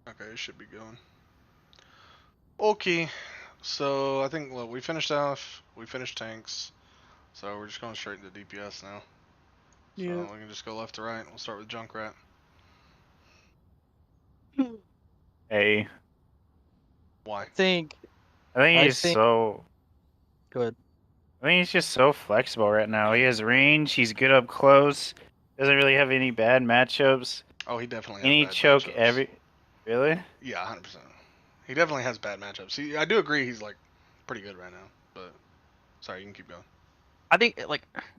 Okay, it should be going. Okay, so I think look, we finished off. We finished tanks, so we're just going straight into DPS now. So Yeah. we can just go left to right. We'll start with Junkrat. Hey, Why? I think. I think I he's think. so. Good. I think he's just so flexible right now. He has range. He's good up close. Doesn't really have any bad matchups. Oh, he definitely has Any bad choke matchups. Really? Yeah, 100%. He definitely has bad matchups. I do agree he's like pretty good right now. But sorry, you can keep going. I think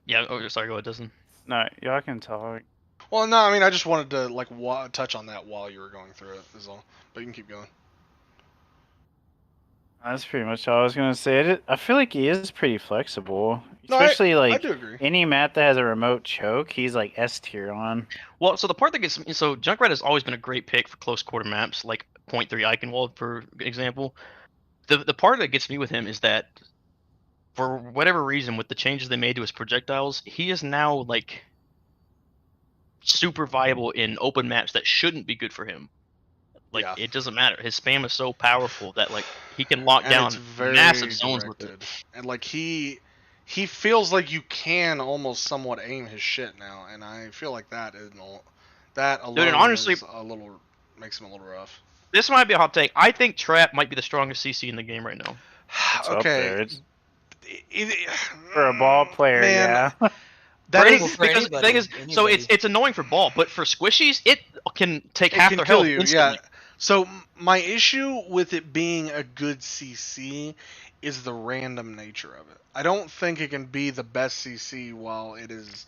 yeah. Oh, sorry. Go ahead, Dustin. No, y'all can talk. Well, no, I mean I just wanted to like touch on that while you were going through it, is all. But you can keep going. That's pretty much all I was gonna say. I feel like he is pretty flexible, No, especially I like do agree. any map that has a remote choke. He's like S tier on. Well, so the part that gets me, so Junkrat has always been a great pick for close quarter maps, like 0.3 Eichenwald, for example. The part that gets me with him is that for whatever reason, with the changes they made to his projectiles, he is now like super viable in open maps that shouldn't be good for him. Like Yeah. it doesn't matter. His spam is so powerful that like he can lock And down it's very massive zones with directed. it. And like he feels like you can almost somewhat aim his shit now, and I feel like that alone Dude, and honestly, is a little makes him a little rough. this might be a hot take. I think Trap might be the strongest CC in the game right now. It's up Okay. there. For a ball player, man, yeah. that is for because the thing is, so anybody. it's annoying for ball, but for squishies, it can take it half can their kill health you. instantly. Yeah. So my issue with it being a good CC is the random nature of it. I don't think it can be the best CC while it is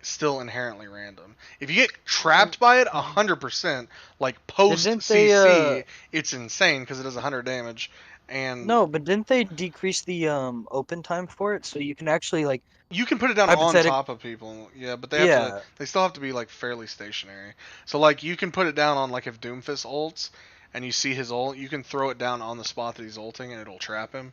still inherently random. If you get trapped by it 100%, like post Didn't CC, they, it's insane because it does 100 damage. And No, but didn't they decrease the open time for it so you can actually like you can put it down on hypothetic? top of people, yeah, but Yeah. they still have to be like fairly stationary. So like you can put it down on like if Doomfist ults and you see his ult, you can throw it down on the spot that he's ulting and it'll trap him.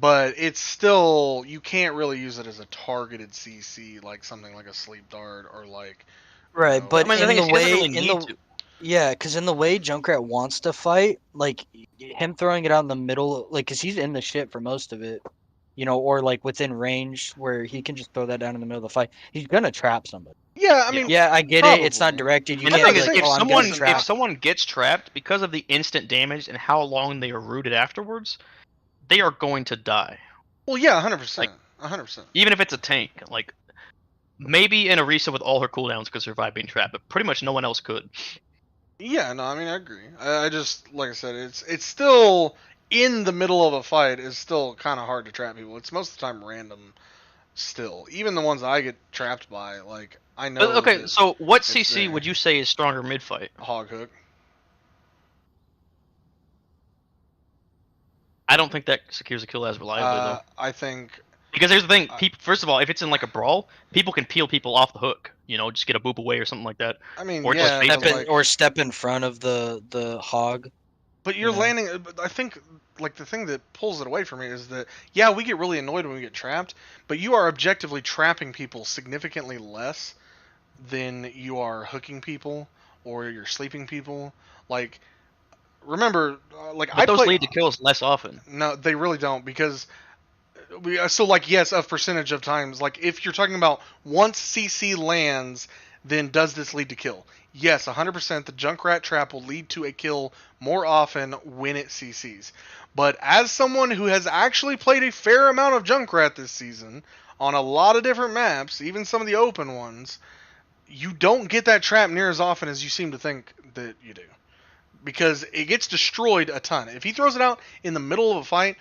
But it's still you can't really use it as a targeted CC like something like a sleep dart or like Right, but I mean, the in thing the is, he doesn't way really need to. yeah, because in the way Junkrat wants to fight, like him throwing it out in the middle, like because he's in the shit for most of it, or like within range where he can just throw that down in the middle of the fight. He's gonna trap somebody. yeah, I Yeah. mean Yeah, I get it. It's not probably. directed. You And the can't thing be is, like, if oh, I'm gonna listen, trap. someone gets trapped because of the instant damage and how long they are rooted afterwards, they are going to die. well, yeah, 100%, Like 100%. even if it's a tank, like maybe in Orisa with all her cooldowns could survive being trapped, but pretty much no one else could. Yeah, no, I mean I agree. I just like I said, it's still in the middle of a fight is still kind of hard to trap people. It's most of the time random still. Even the ones I get trapped by, like I know Okay, that so what it's CC there. would you say is stronger mid fight? Hog hook. I don't think that secures a kill as reliably though. I think Because here's the thing, I- first of all, if it's in like a brawl, people can peel people off the hook. Just get a boop away or something like that. I mean Or yeah, just but face like Step in front of the hog. but you're you know? landing. I think like the thing that pulls it away from me is that yeah, we get really annoyed when we get trapped, but you are objectively trapping people significantly less than you are hooking people or you're sleeping people. Like remember, like but I those play. lead to kills less often. No, they really don't because so like yes, a percentage of times like if you're talking about once CC lands, then does this lead to kill? Yes, 100%. The Junkrat trap will lead to a kill more often when it CCs. But as someone who has actually played a fair amount of Junkrat this season on a lot of different maps, even some of the open ones, you don't get that trap near as often as you seem to think that you do. Because it gets destroyed a ton. If he throws it out in the middle of a fight,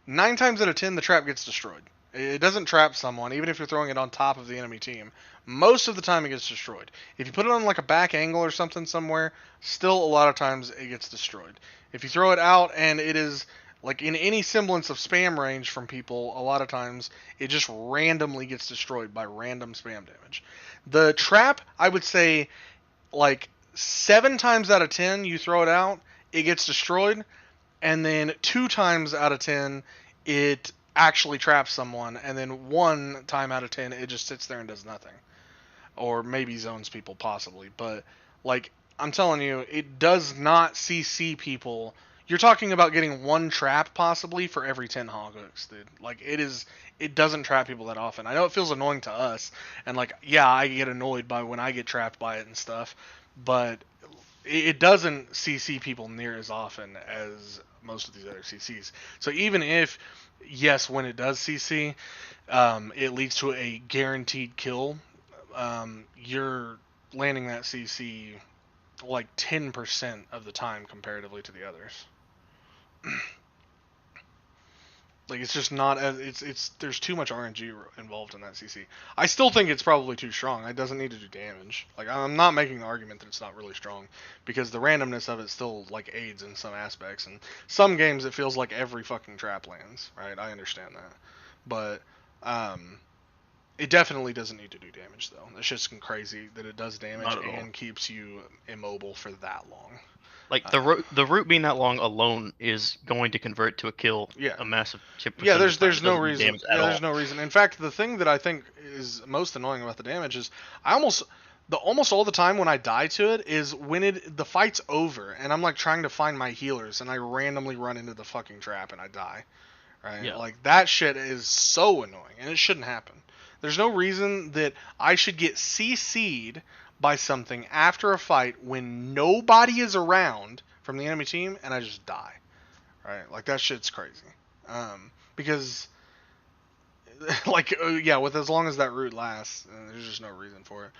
9 times out of 10 the trap gets destroyed. It doesn't trap someone, even if you're throwing it on top of the enemy team. Most of the time it gets destroyed. If you put it on like a back angle or something somewhere, still a lot of times it gets destroyed. If you throw it out and it is like in any semblance of spam range from people, a lot of times it just randomly gets destroyed by random spam damage. The trap, I would say, like 7 times out of 10 you throw it out, it gets destroyed, and then 2 times out of 10 it actually traps someone, and then 1 time out of 10 it just sits there and does nothing, or maybe zones people possibly. But like I'm telling you, it does not CC people. You're talking about getting one trap possibly for every 10 hog hooks, dude. Like it doesn't trap people that often. I know it feels annoying to us, and like yeah, I get annoyed by when I get trapped by it and stuff, but it doesn't CC people near as often as most of these other CCs. So even if yes, when it does CC, it leads to a guaranteed kill. You're landing that CC like 10% of the time comparatively to the others. Like it's just not as it's there's too much RNG involved in that CC. I still think it's probably too strong. It doesn't need to do damage. Like I'm not making the argument that it's not really strong because the randomness of it still like aids in some aspects. And some games it feels like every fucking trap lands, right? I understand that, but it definitely doesn't need to do damage though. It's just crazy that it does damage and keeps you immobile for that long. Like the route being that long alone is going to convert to a kill. Yeah. A massive chip. Yeah, there's no reason. Yeah, there's no reason. In fact, the thing that I think is most annoying about the damage is almost all the time when I die to it is when the fight's over and I'm like trying to find my healers and I randomly run into the fucking trap and I die. Right? Yeah. Like that shit is so annoying and it shouldn't happen. There's no reason that I should get CC'd by something after a fight when nobody is around from the enemy team and I just die. Right? Like that shit's crazy. Because like yeah, with as long as that route lasts, there's just no reason for it.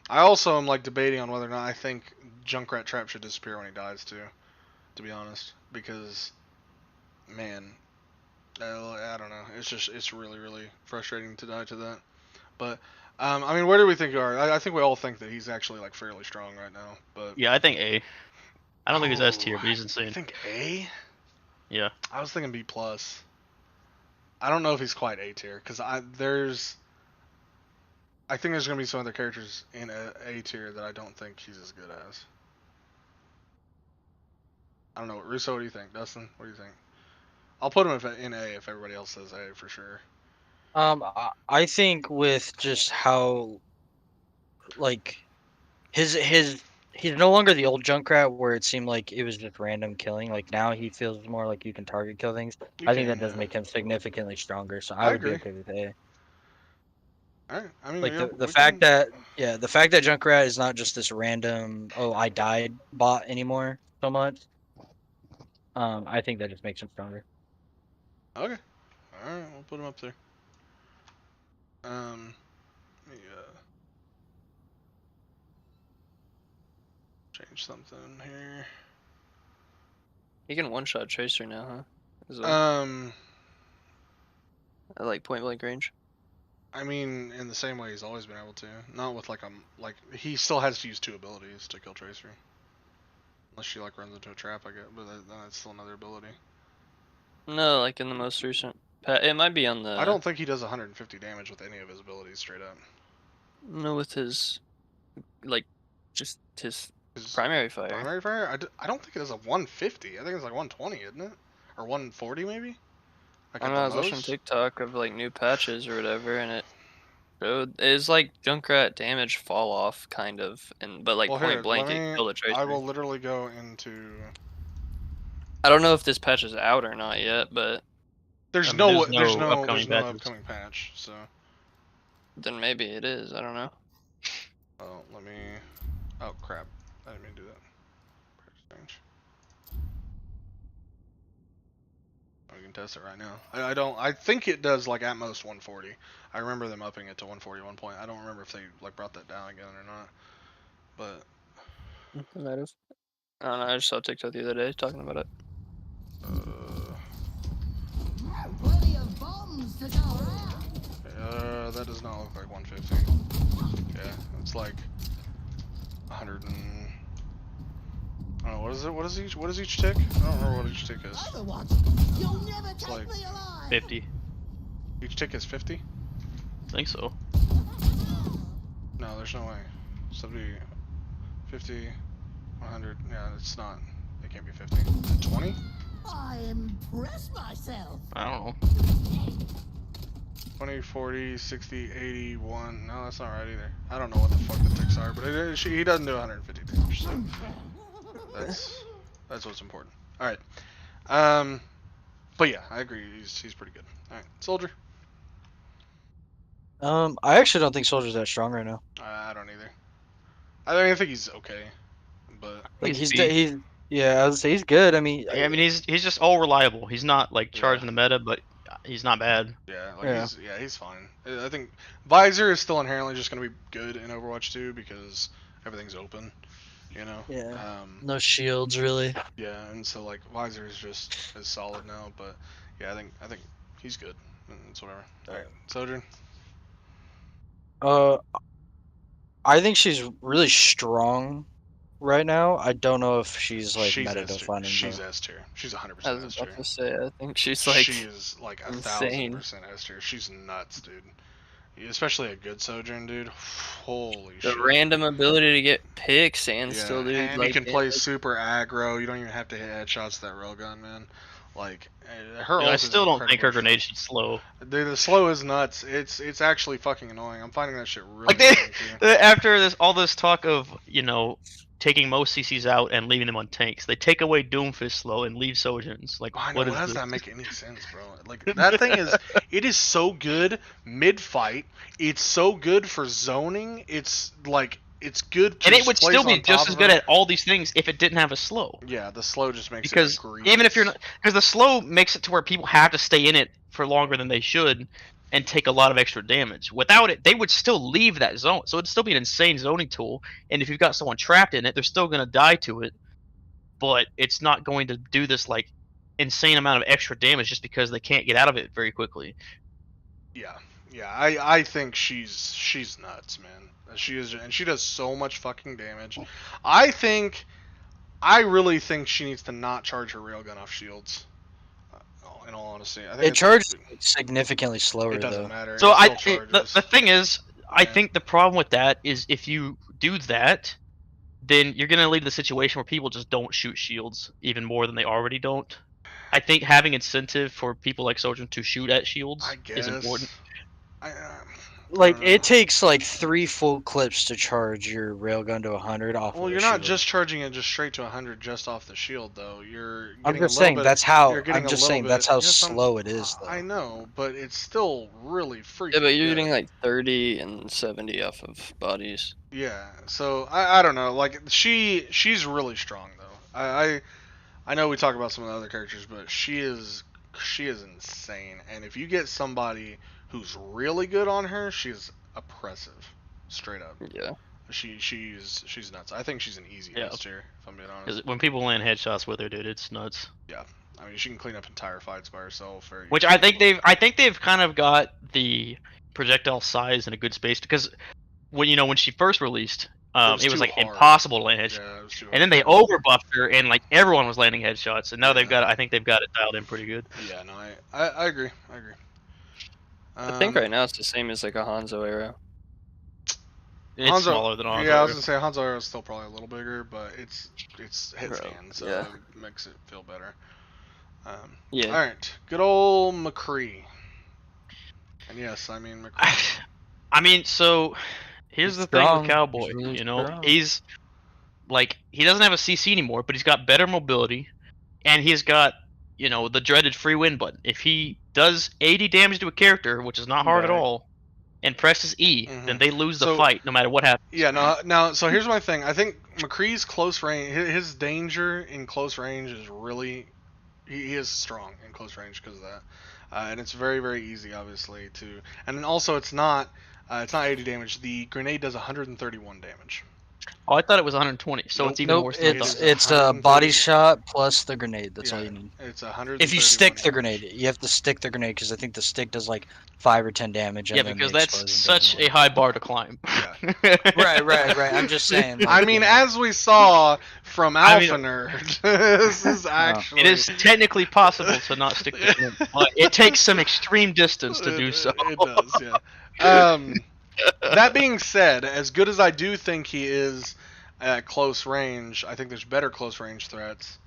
I also am like debating on whether or not I think Junkrat Trap should disappear when he dies too, to be honest, because man, I don't know. It's really really frustrating to die to that. But I mean, where do we think you are? I think we all think that he's actually like fairly strong right now. But yeah, I think A. I don't think he's S tier, but he's insane. I think A. Yeah. I was thinking B plus. I don't know if he's quite A tier because I think there's gonna be some other characters in A tier that I don't think he's as good as. I don't know. Russo, what do you think? Dustin, what do you think? I'll put him in A if everybody else says A for sure. I think with just how, like, he's no longer the old Junkrat where it seemed like it was just random killing. Like now he feels more like you can target kill things. I think that does make him significantly stronger. So I would agree. be okay with A. Alright, I mean, Like yeah, the fact that Junkrat is not just this random I died bot anymore so much. I think that just makes him stronger. Okay. Alright, we'll put him up there. Let me change something here. You can one-shot Tracer now, huh? At like point blank range. I mean, in the same way he's always been able to. Not with like he still has to use 2 abilities to kill Tracer. Unless she like runs into a trap, I guess, but that's still another ability. No, like in the most recent. It might be on the. I don't think he does 150 damage with any of his abilities straight up. No, with his, like, just his primary fire. Primary fire? I don't think it does a 150. I think it's like 120, isn't it? Or 140 maybe? Like I was watching TikTok of like new patches or whatever, and it showed it's like Junkrat damage fall off kind of, but like point blank it killed a Tracer. I will literally go into. I don't know if this patch is out or not yet, but there's no upcoming patch, so. Then maybe it is. I don't know. Oh, let me. Oh crap! I didn't mean to do that. Exchange. We can test it right now. I don't. I think it does like at most 140. I remember them upping it to 140 at one point. I don't remember if they like brought that down again or not. But. Might have. I don't know. I just saw TikTok the other day talking about it. That does not look like 150. Yeah, it's like 100 and. I don't know, what is it? What is each tick? I don't remember what each tick is. It's like 50. Each tick is 50? I think so. No, there's no way. So it'd be 50, 100. Yeah, it's not. It can't be 50. 20? I impress myself. I don't know. 20, 40, 60, 81. No, that's not right either. I don't know what the fuck the ticks are, but he doesn't do 150 damage. So that's what's important. All right. But yeah, I agree. He's pretty good. All right, Soldier. I actually don't think Soldier's that strong right now. I don't either. I think he's okay, but Like He's yeah, I would say he's good. I mean, I mean, he's just all reliable. He's not like charging the meta, but he's not bad. yeah, he's fine. I think Visor is still inherently just gonna be good in Overwatch 2 because everything's open, you know. Yeah. No shields really. Yeah, and so like Visor is just as solid now, but yeah, I think he's good. It's whatever. All right, Sojourn. I think she's really strong right now. I don't know if she's like meta defining. She's S tier. She's 100% I was S tier. about to say, I think she's like. She is like insane. 1,000% S tier. She's nuts, dude. Especially a good Sojourn, dude. Holy shit. The random ability to get picks and still do. And like, you can play super aggro. You don't even have to hit headshots with that railgun, man. Like her. I still don't think her grenade should slow. Dude, the slow is nuts. It's actually fucking annoying. I'm finding that shit really. Like after all this talk of taking most CCs out and leaving them on tanks, they take away Doomfist slow and leave Sojourns. Like, I know, how does that make any sense, bro? Like that thing it is so good mid fight. It's so good for zoning. It's like. It's good, and it would still be just as good at all these things if it didn't have a slow. Yeah, the slow just makes it because even if you're not, because the slow makes it to where people have to stay in it for longer than they should and take a lot of extra damage. Without it, they would still leave that zone, so it'd still be an insane zoning tool. And if you've got someone trapped in it, they're still gonna die to it, but it's not going to do this like insane amount of extra damage just because they can't get out of it very quickly. Yeah, I think she's nuts, man. She is, and she does so much fucking damage. I really think she needs to not charge her railgun off shields. In all honesty, I think it charges significantly slower. It doesn't matter. So the thing is, I think the problem with that is if you do that, then you're gonna lead to the situation where people just don't shoot shields even more than they already don't. I think having incentive for people like Sojourn to shoot at shields is important. It takes like 3 full clips to charge your railgun to 100 off. Well, of you're the not shield. just charging it just straight to 100 just off the shield, though. I'm just saying that's how. I'm just saying that's how slow it is, though. I know, but it's still really freaking. Yeah, but you're good. getting like 30 and 70 off of bodies. Yeah, so I don't know. Like she's really strong though. I know we talk about some of the other characters, but she is insane. And if you get somebody who's really good on her, she's oppressive, straight up. Yeah. She's nuts. I think she's an easy S tier, if I'm being honest. When people land headshots with her, dude, it's nuts. Yeah, I mean she can clean up entire fights by herself. Which I think they've kind of got the projectile size in a good space because when she first released, it was like impossible to land headshots. Yeah, and then they overbuffed her and like everyone was landing headshots, and now I think they've got it dialed in pretty good. Yeah, no, I agree. I think right now it's the same as like a Hanzo arrow. It's smaller than Hanzo. Yeah, I was gonna say Hanzo arrow is still probably a little bigger, but it's hit scan, so it makes it feel better. Yeah. All right, good old McCree. And yes, I mean McCree. I mean, so here's the thing with Cowboy. He's like he doesn't have a CC anymore, but he's got better mobility, and he's got the dreaded free win button. If he does 80 damage to a character, which is not hard at all, and presses E, then they lose the fight no matter what happens. Yeah, no. So here's my thing. I think McCree's close range, his danger in close range is really, he is strong in close range because of that, and it's very very easy, obviously, to. And then also it's not 80 damage. The grenade does 131 damage. Oh, I thought it was 120, so it's even worse than it's a body shot plus the grenade. That's all you need. It's 100. If you stick the grenade, you have to stick the grenade because I think the stick does like 5 or 10 damage. Yeah, because that's such a high bar to climb. Yeah. Right. I'm just saying. Like, I mean, as we saw from Alpha Nerd, this is actually. It is technically possible to not stick the grenade, but it takes some extreme distance to do so. It does, yeah. That being said, as good as I do think he is at close range, I think there's better close range threats,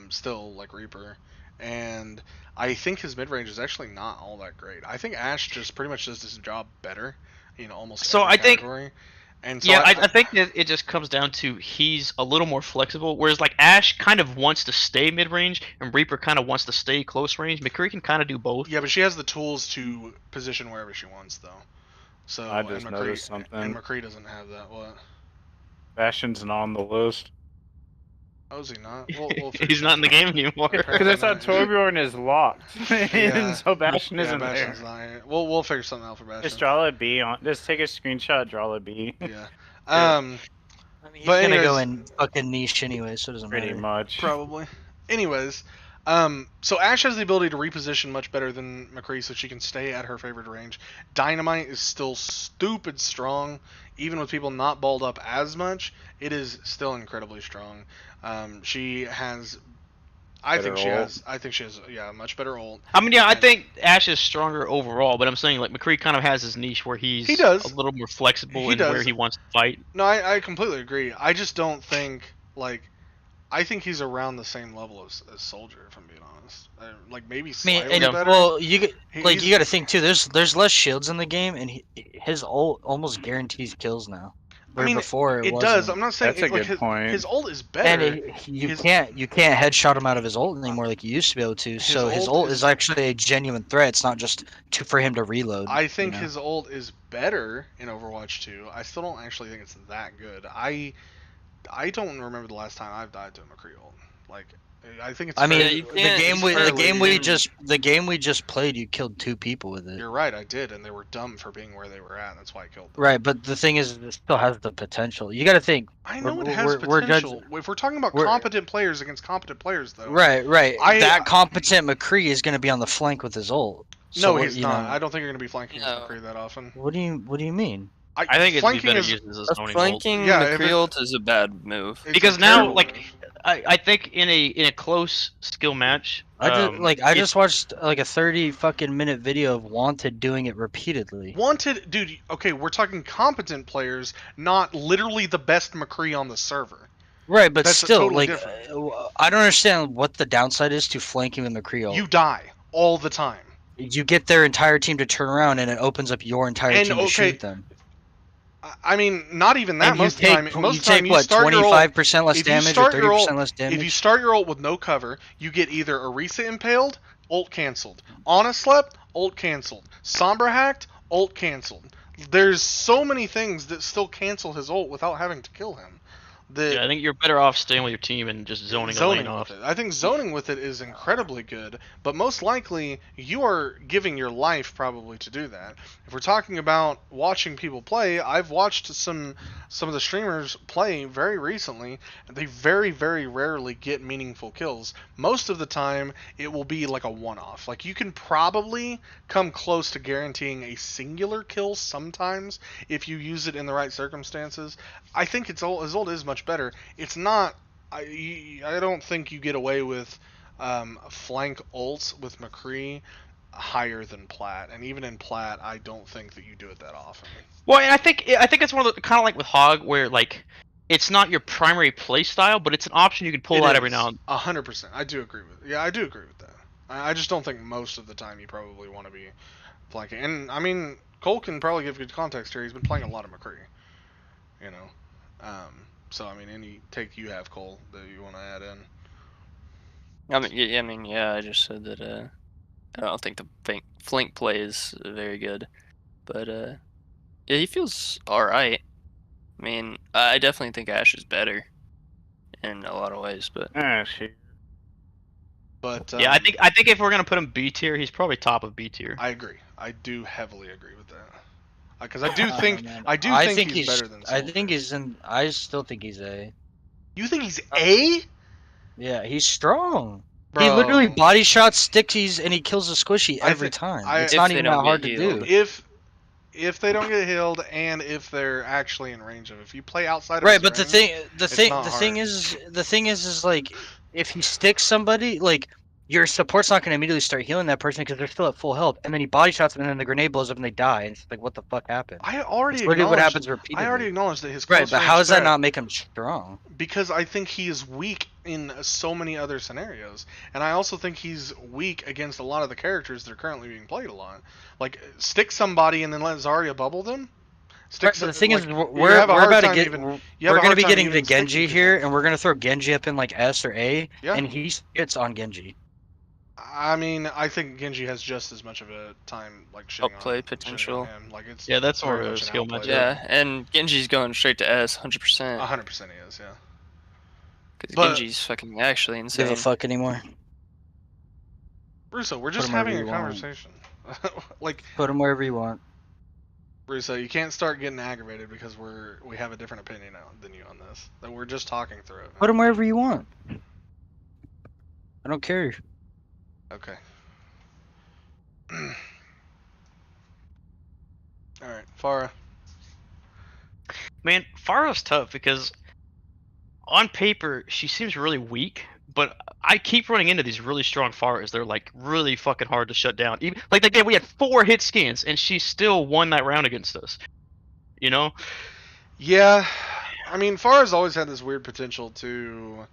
still like Reaper, and I think his mid range is actually not all that great. I think Ashe just pretty much does his job better in almost So every I think- category. And so Yeah, I think that it just comes down to he's a little more flexible, whereas like Ashe kind of wants to stay mid range and Reaper kind of wants to stay close range. McCree can kind of do both. yeah, but she has the tools to position wherever she wants, though. So I just and noticed something. And McCree doesn't have that. What? Bastion's not on the list. Oh, is he not? We'll He's not in the game anymore. Because I thought Torbjorn is locked. Yeah. And so Bastion Yeah, isn't Bastion's there. not here. We'll figure something out for Bastion. Just draw a B on. Just take a screenshot, draw a B. Yeah. I mean, he's But gonna go anyways- in fucking niche anyway, so it doesn't Pretty matter. much. Probably. Anyways, so Ashe has the ability to reposition much better than McCree, so she can stay at her favorite range. Dynamite is still stupid strong, even with people not balled up as much. It is still incredibly strong. She has, I think she has a much better ult. I mean, yeah, I And- think Ashe is stronger overall, but I'm saying like McCree kind of has his niche where he's He does. a little more flexible He in does. where he wants to fight. No, I completely agree. I just don't think I think he's around the same level as Soldier, if I'm being honest. Like maybe I mean, slightly and better. well, you got He's- you got to think too. There's less shields in the game, and his ult almost guarantees kills now. Where mean, before it wasn't. does. I'm not saying That's a like, good point. His ult is And better. you His- can't headshot him out of his ult anymore like you used to be able to. So his ult ult is- is actually a genuine threat. It's not just for him to reload. I think you know? his ult is better in Overwatch 2. I still don't actually think it's that good. I don't remember the last time I've died to a McCree ult. Like, I think it's. I mean, Yeah, you the can't- game it's we fairly- the game we just played, you killed 2 people with it. You're right, I did, and they were dumb for being where they were at. That's why I killed them. Right, but the thing is, it still has the potential. You got to think. I know it We're- has we're potential. If we're talking about we're- competent players against competent players, though. Right. I- That competent McCree is going to be on the flank with his ult. No, So, he's you not. know, I don't think you're going to be flanking with No. McCree that often. What do you mean? I think it'd be flanking better is, used as a A zoning ult. flanking Yeah, if McCree it- ult is a bad move. it's Because a now, terrible like, move. I think in a close skill match, I it- just watched like a 30 fucking minute video of Wanted doing it repeatedly. Wanted, dude. Okay, we're talking competent players, not literally the best McCree on the server. Right, but That's still, totally like, different. I don't understand what the downside is to flanking with McCree ult. You die all the time. You get their entire team to turn around, and it opens up your entire And, team to okay, shoot them. I mean, not even that. And you Most of the time, most you of the time, take you what, start your ult. 25% less if you damage or start your 30% ult- less damage? If you start your ult with no cover, you get either Orisa impaled, ult cancelled. Ana slept, ult cancelled. Sombra hacked, ult cancelled. There's so many things that still cancel his ult without having to kill him. That Yeah, I think you're better off staying with your team and just zoning a lane off. with it. I think zoning with it is incredibly good, but most likely you are giving your life probably to do that. If we're talking about watching people play, I've watched some of the streamers play very recently, and they very, very rarely get meaningful kills. Most of the time, it will be like a one-off. Like, you can probably come close to guaranteeing a singular kill sometimes if you use it in the right circumstances. I think his ult is much better. It's not. I don't think you get away with flank ults with McCree higher than Plat, and even in Plat, I don't think that you do it that often. Well, and I think it's one of the kind of like with Hog, where like it's not your primary play style, but it's an option you can pull out every now and 100%. I do agree with. Yeah, I do agree with that. I just don't think most of the time you probably want to be flanking. And I mean, Cole can probably give good context here. He's been playing a lot of McCree. You know. So I mean, any take you have, Cole, that you want to add in? I just said that I don't think the flank play is very good, but yeah, he feels all right. I mean, I definitely think Ashe is better in a lot of ways, but Shit. But yeah, I think if we're gonna put him B tier, he's probably top of B tier. I agree. I do heavily agree with that. Because I do think man. I do I think he's better than I Soldier. think he's in. I still think he's A. You think he's A? Yeah, he's strong. Bro, He literally body shots, stickies, and he kills a squishy I every thi- time. I- It's If not they even don't that hard get to healed. do. if they don't get healed and if they're actually in range of, if you play outside of Right, his but the range, thing, not the thing hard. is like, if he sticks somebody, like your support's not gonna immediately start healing that person because they're still at full health, and then he body shots them, and then the grenade blows up and they die, and it's like, what the fuck happened? I already That's literally what acknowledged- happens repeatedly. I already acknowledged that his Right, close but range how does that threat- not make him strong? Because I think he is weak in so many other scenarios. And I also think he's weak against a lot of the characters that are currently being played a lot. Like, stick somebody and then let Zarya bubble them. Right, but the thing is, you we're have a hard about to time get even. we're You have a gonna hard be time getting to even sticking Genji people. here, and we're gonna throw Genji up in like S or A, Yeah. and he spits on Genji. I mean, I think Genji has just as much of a time like shitting Outplay on potential. him. Like it's Yeah, that's more very of a much an skill outplay. matchup. Yeah, and Genji's going straight to S, 100%. 100% he is, yeah. Because But- Genji's fucking actually Give insane. a fuck anymore. Russo, we're just him wherever having a you want. conversation. Like, Put him wherever you want. Russo, you can't start getting aggravated because we have a different opinion now than you on this. That we're just talking through it. Put him wherever you want. I don't care. Okay. All right, Farah. Man, Pharah's tough because on paper she seems really weak, but I keep running into these really strong Pharahs. They're like really fucking hard to shut down. Even like that day we had 4 hit scans and she still won that round against us. You know? Yeah, I mean, Farah's always had this weird potential to,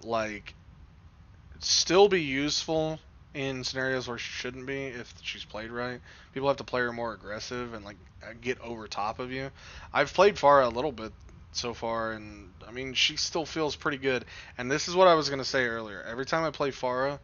like, still be useful in scenarios where she shouldn't be if she's played right. People have to play her more aggressive and like get over top of you. I've played Farah a little bit so far, and I mean, she still feels pretty good. And this is what I was gonna say earlier. Every time I play Farah,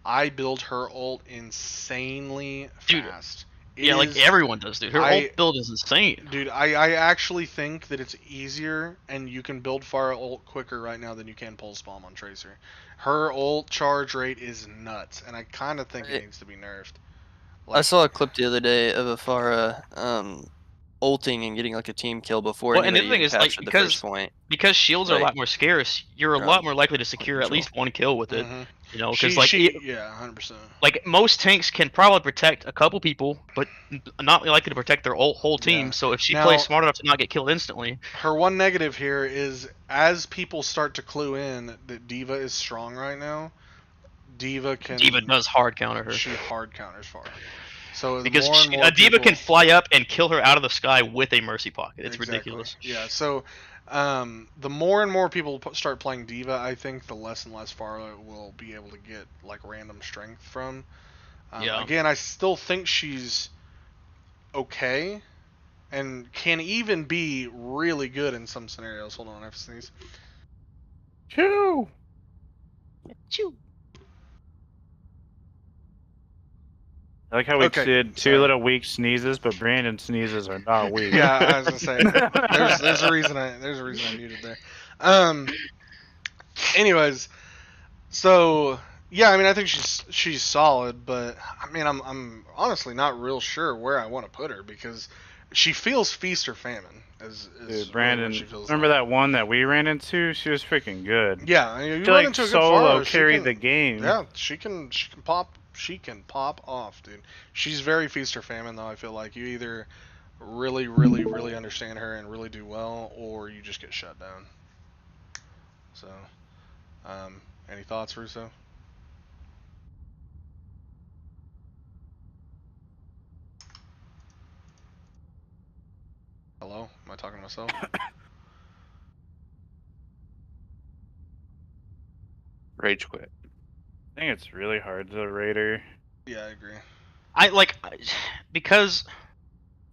I build her ult insanely Dude, fast. Yeah, like everyone does, dude. Her ult build is insane. Dude, I actually think that it's easier and you can build Farah ult quicker right now than you can Pulse Bomb on Tracer. Her ult charge rate is nuts, and I kind of think it needs to be nerfed. I saw a clip the other day of a Pharah ulting and getting like a team kill before Well, and the anybody thing even is, like, captured the first point. because shields are a Like, lot more scarce, you're a lot more likely to secure at least one kill with it. Mhm. You know, because like yeah, 100%. like most tanks can probably protect a couple people, but not likely to protect their whole team. Yeah. So if she Now- plays smart enough to not get killed instantly, Her one negative here is as people start to clue in that D.Va is strong right now, D.Va does hard counter her. She hard counters Farah. So Because more and more a D.Va people- can fly up and kill her out of the sky with a mercy pocket. It's Exactly. ridiculous. Yeah, so the more and more people start playing D.Va, I think the less and less Farah will be able to get like random strength from. Yeah. Again, I still think she's okay and can even be really good in some scenarios. Hold on, I have to sneeze. Choo! Choo. I like how we Okay, did two sorry. little weak sneezes, but Brandon's sneezes are not weak. Yeah, I was gonna say there's a reason I muted there. Anyways, so yeah, I mean I think she's solid, but I mean I'm honestly not real sure where I want to put her because she feels feast or famine. Dude, Brandon, really what she feels remember like. that one that we ran into? She was freaking good. Yeah, I mean, you She run like into a good solo Farah, she carried can- the game. Yeah, she can pop off, dude. She's very feast or famine though. I feel like you either really understand her and really do well, or you just get shut down. So, any thoughts, Russo? Hello? Am I talking to myself? Rage quit. I think it's really hard to rate her. Yeah, I agree. Because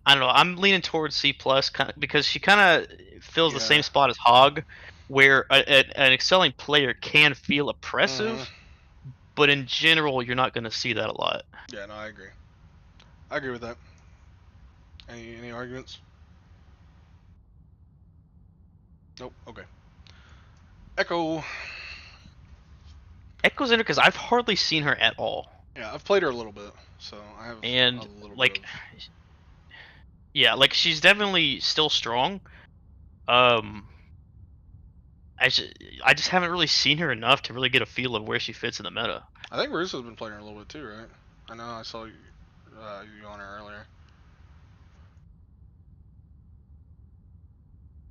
I don't know. I'm leaning towards C plus because she kind of fills the Yeah. same spot as Hog, where an excelling player can feel oppressive, Mhm. but in general, you're not going to see that a lot. Yeah, no, I agree. I agree with that. Any arguments? Nope. Okay. Echo. Echo's in her because I've hardly seen her at all. Yeah, I've played her a little bit, so I have And a little like, bit of... yeah, like she's definitely still strong. I just haven't really seen her enough to really get a feel of where she fits in the meta. I think Russo's been playing her a little bit too, right? I know I saw you on her earlier.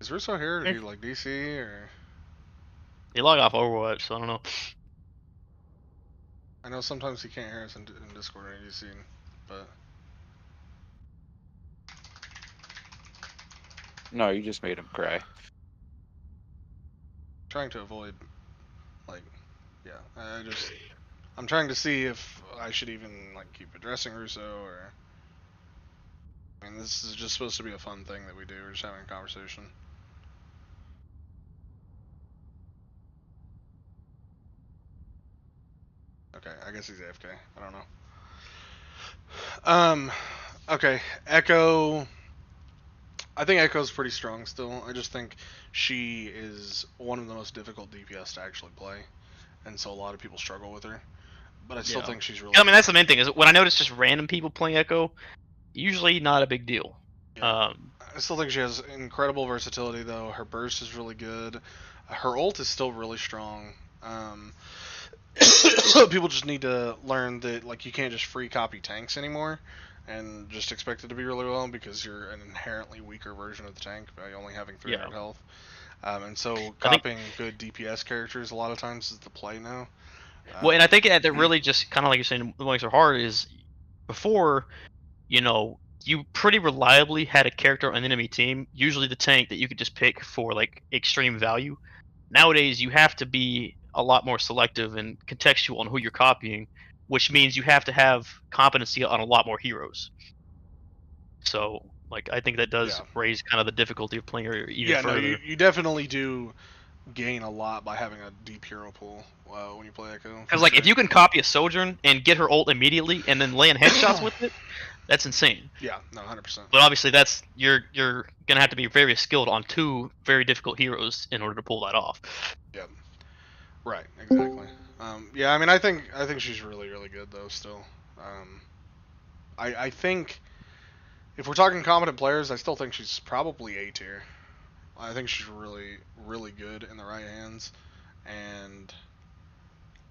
Is Russo here? Did he like DC or? He log off Overwatch, so I don't know. I know sometimes he can't hear us in Discord or DC, but No, you just made him cry. trying to avoid Like, yeah, I'm trying to see if I should even like keep addressing Russo or. I mean, this is just supposed to be a fun thing that we do. We're just having a conversation. Okay, I guess he's AFK. I don't know. Okay, Echo. I think Echo's pretty strong still. I just think she is one of the most difficult DPS to actually play, and so a lot of people struggle with her. But I still think she's really. I mean, that's the main thing is when I notice just random people playing Echo, usually not a big deal. Yeah. I still think she has incredible versatility though. Her burst is really good. Her ult is still really strong. People just need to learn that like you can't just free copy tanks anymore and just expect it to be really well because you're an inherently weaker version of the tank by only having 300 health. And so copying good DPS characters a lot of times is the play now. Well, and I think that really just kind of like you're saying, what makes her hard is before, you know, you pretty reliably had a character on the enemy team, usually the tank that you could just pick for like extreme value. Nowadays, you have to be a lot more selective and contextual on who you're copying, which means you have to have competency on a lot more heroes. So, like, I think that does raise kind of the difficulty of playing her even further. No, you definitely do gain a lot by having a deep hero pool when you play Echo. Because, like, if you can copy a Sojourn and get her ult immediately and then land headshots with it, that's insane. Yeah, no, 100%. But obviously, that's you're gonna have to be very skilled on two very difficult heroes in order to pull that off. Yep. Right. Exactly. Yeah. I mean, I think she's really good though. Still. I think if we're talking competent players, I still think she's probably A tier. I think she's really good in the right hands, and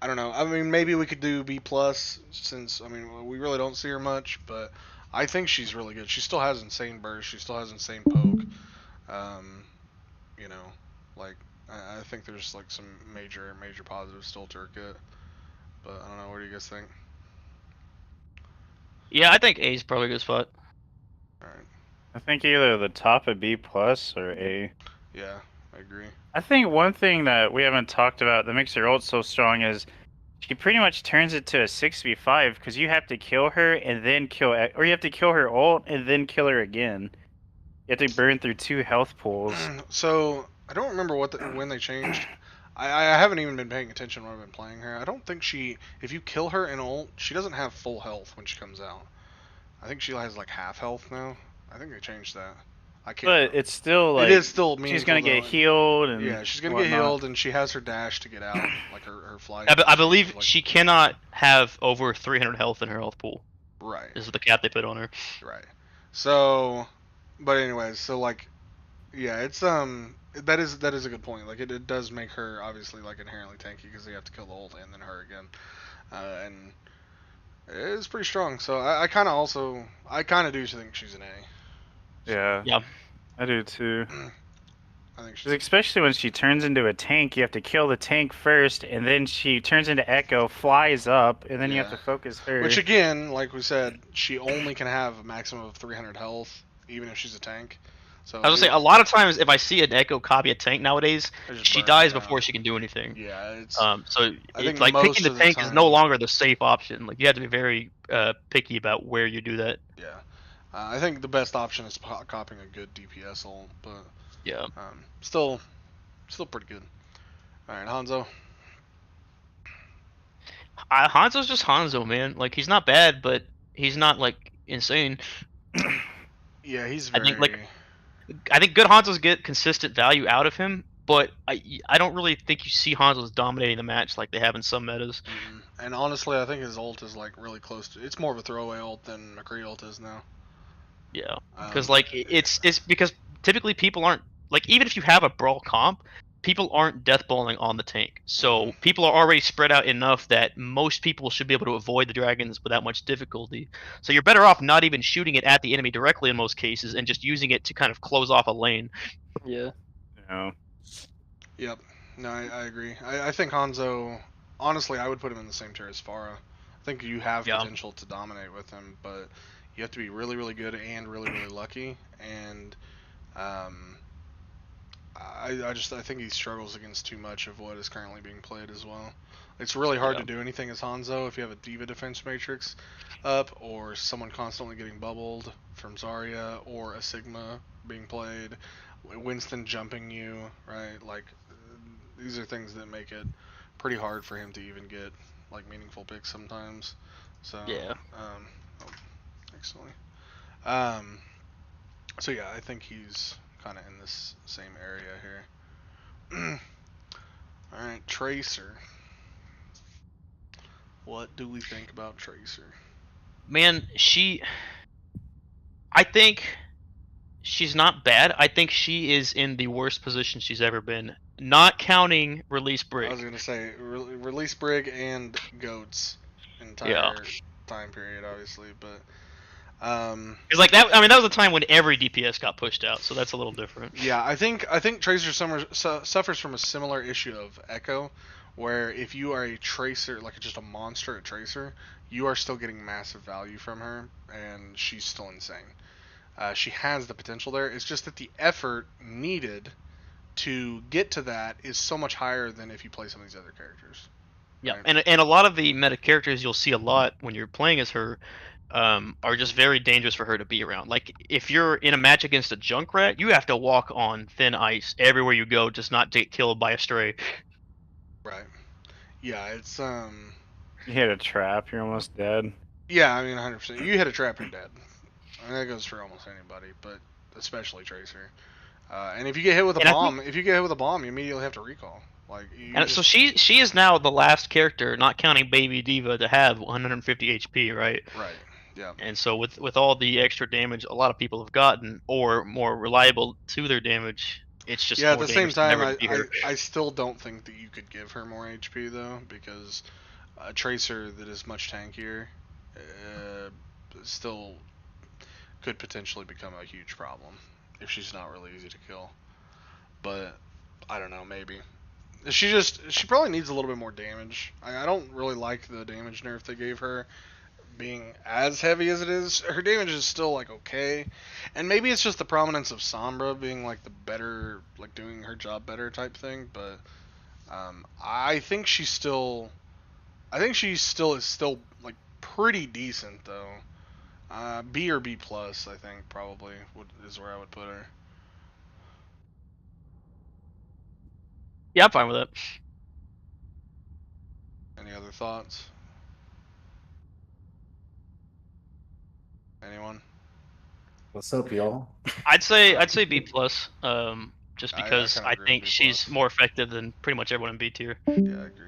I don't know. I mean, maybe we could do B plus since I mean we really don't see her much, but I think she's really good. She still has insane burst. She still has insane poke. You know, like I think there's like some major positives still to her kit, but I don't know. What do you guys think? Yeah, I think A is probably a good spot. All right. I think either the top of B plus or A. Yeah, I agree. I think one thing that we haven't talked about that makes her ult so strong is she pretty much turns it to a 6v5 because you have to kill her and then or you have to kill her ult and then kill her again. You have to burn through 2 health pools. So I don't remember when they changed. I haven't even been paying attention when I've been playing her. I don't think if you kill her in ult, she doesn't have full health when she comes out. I think she has like half health now. I think they changed that. I can't. But it's still like it is still meaningful. She's gonna get healed and yeah, she's gonna get healed, and she has her dash to get out, like her fly. I believe she cannot have over 300 health in her health pool. Right. This is the cap they put on her. Right. So, but anyways, so like, yeah, it's that is a good point. Like it does make her obviously like inherently tanky because you have to kill the ult and then her again, and it is pretty strong. So I kind of do think she's an A. Yeah. Yeah. I do too. I think especially when she turns into a tank, you have to kill the tank first, and then she turns into Echo, flies up, and then you have to focus her. Which again, like we said, she only can have a maximum of 300 health, even if she's a tank. So I was gonna say a lot of times if I see an Echo copy a tank nowadays, she dies before she can do anything. Yeah, it's so it's like picking the tank is no longer the safe option. Like you have to be very picky about where you do that. Yeah, I think the best option is copying a good DPS ult, but yeah, still pretty good. All right, Hanzo. Hanzo's just Hanzo, man. Like he's not bad, but he's not like insane. Yeah, he's very. I think good Hanzos get consistent value out of him, but I don't really think you see Hanzos dominating the match like they have in some metas. Mm-hmm. And honestly, I think his ult is like really close to. It's more of a throwaway ult than McCree ult is now. Yeah, because like it's because typically people aren't like even if you have a brawl comp, people aren't deathballing on the tank. So people are already spread out enough that most people should be able to avoid the dragons without much difficulty. So you're better off not even shooting it at the enemy directly in most cases and just using it to kind of close off a lane. Yeah. No. Yep. No, I agree. I think Hanzo, honestly, I would put him in the same tier as Pharah. I think you have potential to dominate with him, but you have to be really good and really lucky. And I think he struggles against too much of what is currently being played as well. It's really hard to do anything as Hanzo if you have a Diva defense matrix up, or someone constantly getting bubbled from Zarya, or a Sigma being played, Winston jumping you, right? Like, these are things that make it pretty hard for him to even get like meaningful picks sometimes. So Yeah. oh, excellent. So yeah, I think he's kind of in this same area here. All right, Tracer. What do we think about Tracer? Man, I think she's not bad. I think she is in the worst position she's ever been. Not counting release I Brig. was gonna say release Brig and Goats entire Yeah. time period, obviously, but Because like that, I mean, that was a time when every DPS got pushed out, so that's a little different. yeah, I think Tracer suffers from a similar issue of Echo, where if you are a Tracer, like just a monster at Tracer, you are still getting massive value from her, and she's still insane. She has the potential there. It's just that the effort needed to get to that is so much higher than if you play some of these other characters. Yeah, Right. and a lot of the meta characters you'll see a lot when you're playing as her are just very dangerous for her to be around. Like if you're in a match against a Junkrat, you have to walk on thin ice everywhere you go, just not to get killed by a stray. Right. Yeah, it's You hit a trap, you're almost dead. yeah, I mean 100%. You hit a trap, you're dead. I mean, that goes for almost anybody, but especially Tracer. And if you get hit with a And I bomb, you immediately have to recall. Like you And so she is now the last character, not counting Baby Diva, to have 150 HP, right? right. Yeah. And so with all the extra damage a lot of people have gotten, or more reliable to their damage, it's just Yeah, at more the same dangerous than time, ever to beat her. I still don't think that you could give her more HP though, because a Tracer that is much tankier still could potentially become a huge problem if she's not really easy to kill. But I don't know, maybe. She probably needs a little bit more damage. I don't really like the damage nerf they gave her being as heavy as it is. Her damage is still like okay, and maybe it's just the prominence of Sombra being like the better, like doing her job better type thing. But I think she still is still like pretty decent though. B or B plus, I think probably is where I would put her. Yeah, I'm fine with it. Any other thoughts? Anyone? What's up, y'all? I'd say B plus, just I because kinda I agree with think B+. she's more effective than pretty much everyone in B tier. Yeah, I agree.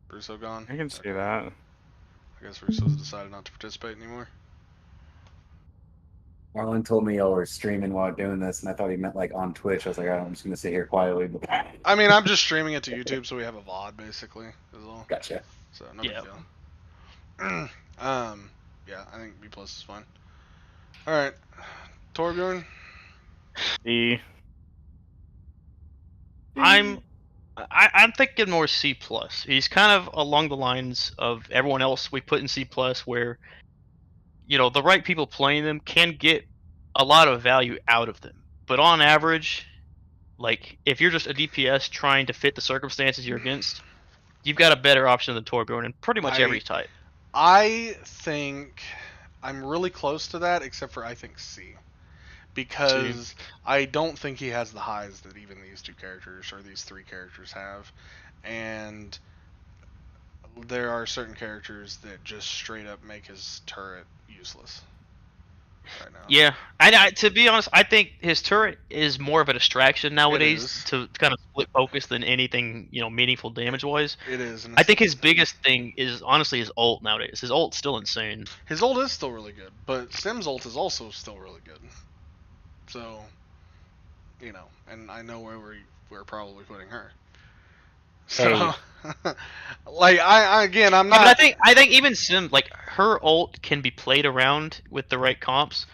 Russo gone? I can see Okay. that. I guess Russo's decided not to participate anymore. Marlon told me y'all were streaming while doing this, and I thought he meant like on Twitch. I was like, all right, I'm just gonna sit here quietly. But... I mean, I'm just streaming it to YouTube, so we have a VOD basically, is all. Gotcha. So no Yeah. big deal. Yeah, I think B plus is fine. All right, Torbjorn. D. I'm thinking more C plus. He's kind of along the lines of everyone else we put in C plus, where the right people playing them can get a lot of value out of them. But on average, like if you're just a DPS trying to fit the circumstances you're against, you've got a better option than Torbjorn in pretty much every type. I think I'm really close to that, except for I think C. Because I don't think he has the highs that even these two characters or these three characters have. And there are certain characters that just straight up make his turret useless right now. Yeah, I to be honest, I think his turret is more of a distraction nowadays to kind of split focus than anything meaningful damage wise. It is. And I think his biggest thing is honestly his ult nowadays. His ult's still insane. His ult is still really good, but Sim's ult is also still really good. So, and I know where we're probably putting her. So, like I'm not. But I think even Sim, like her ult can be played around with the right comps.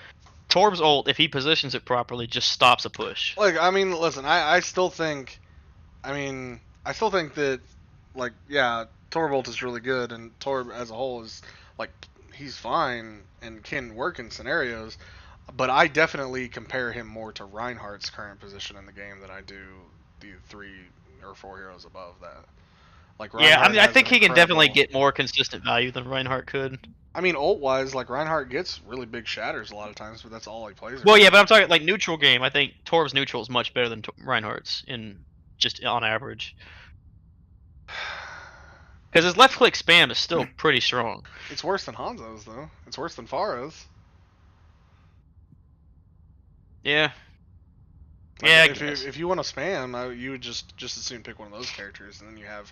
Torb's ult, if he positions it properly, just stops a push. Like, I mean, listen, I still think, that, like, yeah, Torbolt is really good, and Torb as a whole is, like, he's fine and can work in scenarios. But I definitely compare him more to Reinhardt's current position in the game than I do the 3 or 4 heroes above that. Like Yeah, I Reinhardt mean, I has think an he can definitely incredible. get more consistent value than Reinhardt could. I mean, ult wise, like Reinhardt gets really big shatters a lot of times, but that's all he plays. Well, around. yeah, but I'm talking like neutral game. I think Torb's neutral is much better than Reinhardt's in just on average. Because his left click spam is still pretty strong. It's worse than Hanzo's though. It's worse than Pharah's. Yeah. Like, Yeah, I if guess. if you want to spam, you would just as soon pick one of those characters, and then you have